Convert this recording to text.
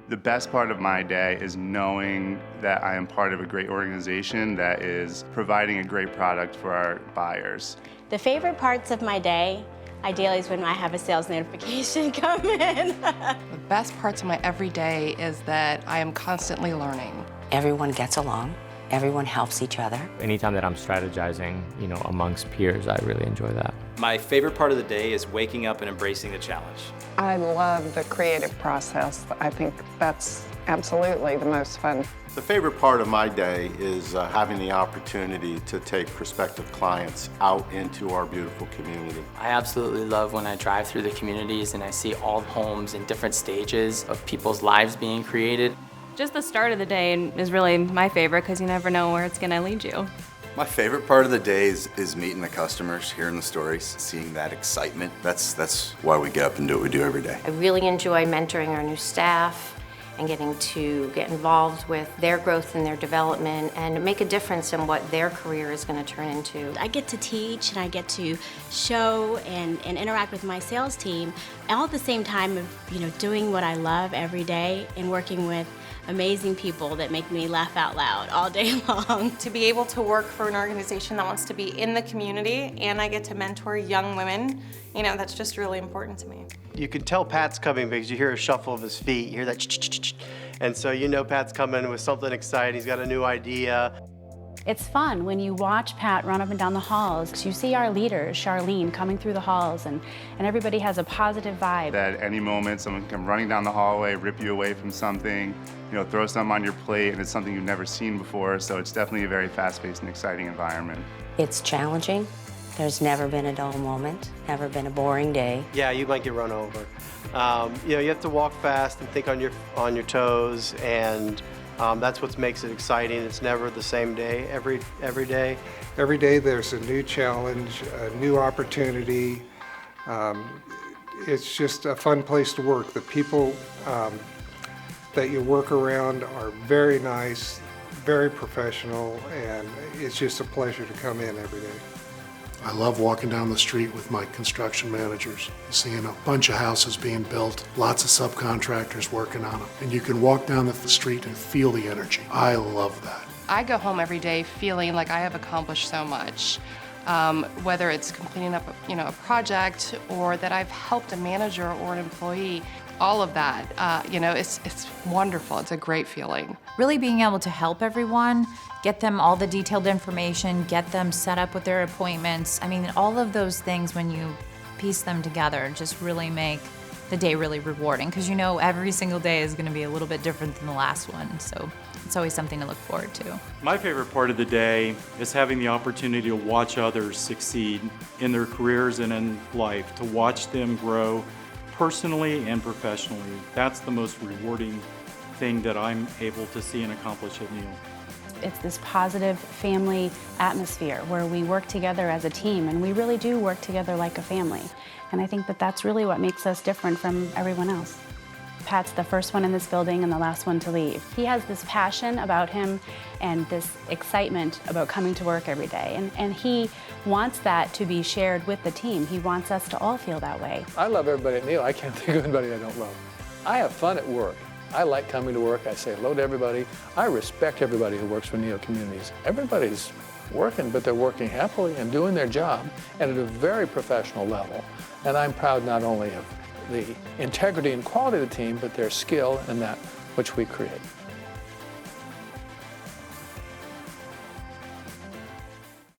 The best part of my day is knowing that I am part of a great organization that is providing a great product for our buyers. The favorite parts of my day, ideally, is when I have a sales notification come in. The best parts of my everyday is that I am constantly learning. Everyone gets along. Everyone helps each other. Anytime that I'm strategizing, amongst peers, I really enjoy that. My favorite part of the day is waking up and embracing the challenge. I love the creative process. I think that's absolutely the most fun. The favorite part of my day is having the opportunity to take prospective clients out into our beautiful community. I absolutely love when I drive through the communities and I see all the homes in different stages of people's lives being created. Just the start of the day is really my favorite because you never know where it's going to lead you. My favorite part of the day is meeting the customers, hearing the stories, seeing that excitement. That's why we get up and do what we do every day. I really enjoy mentoring our new staff and getting to get involved with their growth and their development and make a difference in what their career is going to turn into. I get to teach and I get to show and interact with my sales team all at the same time of doing what I love every day and working with amazing people that make me laugh out loud all day long. To be able to work for an organization that wants to be in the community and I get to mentor young women, that's just really important to me. You can tell Pat's coming because you hear a shuffle of his feet, you hear that ch-ch-ch-ch. And so you know Pat's coming with something exciting, he's got a new idea. It's fun when you watch Pat run up and down the halls. You see our leaders, Charlene, coming through the halls, and everybody has a positive vibe. At any moment, someone can come running down the hallway, rip you away from something, throw something on your plate, and it's something you've never seen before, so it's definitely a very fast-paced and exciting environment. It's challenging. There's never been a dull moment, never been a boring day. Yeah, you might get run over. You have to walk fast and think on your toes, and that's what makes it exciting. It's never the same day every day. Every day there's a new challenge, a new opportunity. It's just a fun place to work. The people that you work around are very nice, very professional, and it's just a pleasure to come in every day. I love walking down the street with my construction managers, seeing a bunch of houses being built, lots of subcontractors working on them, and you can walk down the street and feel the energy. I love that. I go home every day feeling like I have accomplished so much, whether it's completing up a project or that I've helped a manager or an employee. All of that, it's wonderful. It's a great feeling. Really being able to help everyone, get them all the detailed information, get them set up with their appointments. All of those things, when you piece them together, just really make the day really rewarding because every single day is going to be a little bit different than the last one. So it's always something to look forward to. My favorite part of the day is having the opportunity to watch others succeed in their careers and in life, to watch them grow personally and professionally. That's the most rewarding thing that I'm able to see and accomplish at Neal. It's this positive family atmosphere where we work together as a team, and we really do work together like a family. And I think that that's really what makes us different from everyone else. Pat's the first one in this building and the last one to leave. He has this passion about him and this excitement about coming to work every day. And he wants that to be shared with the team. He wants us to all feel that way. I love everybody at Neal. I can't think of anybody I don't love. I have fun at work. I like coming to work. I say hello to everybody. I respect everybody who works for Neal Communities. Everybody's working, but they're working happily and doing their job and at a very professional level. And I'm proud not only of the integrity and quality of the team, but their skill in that which we create.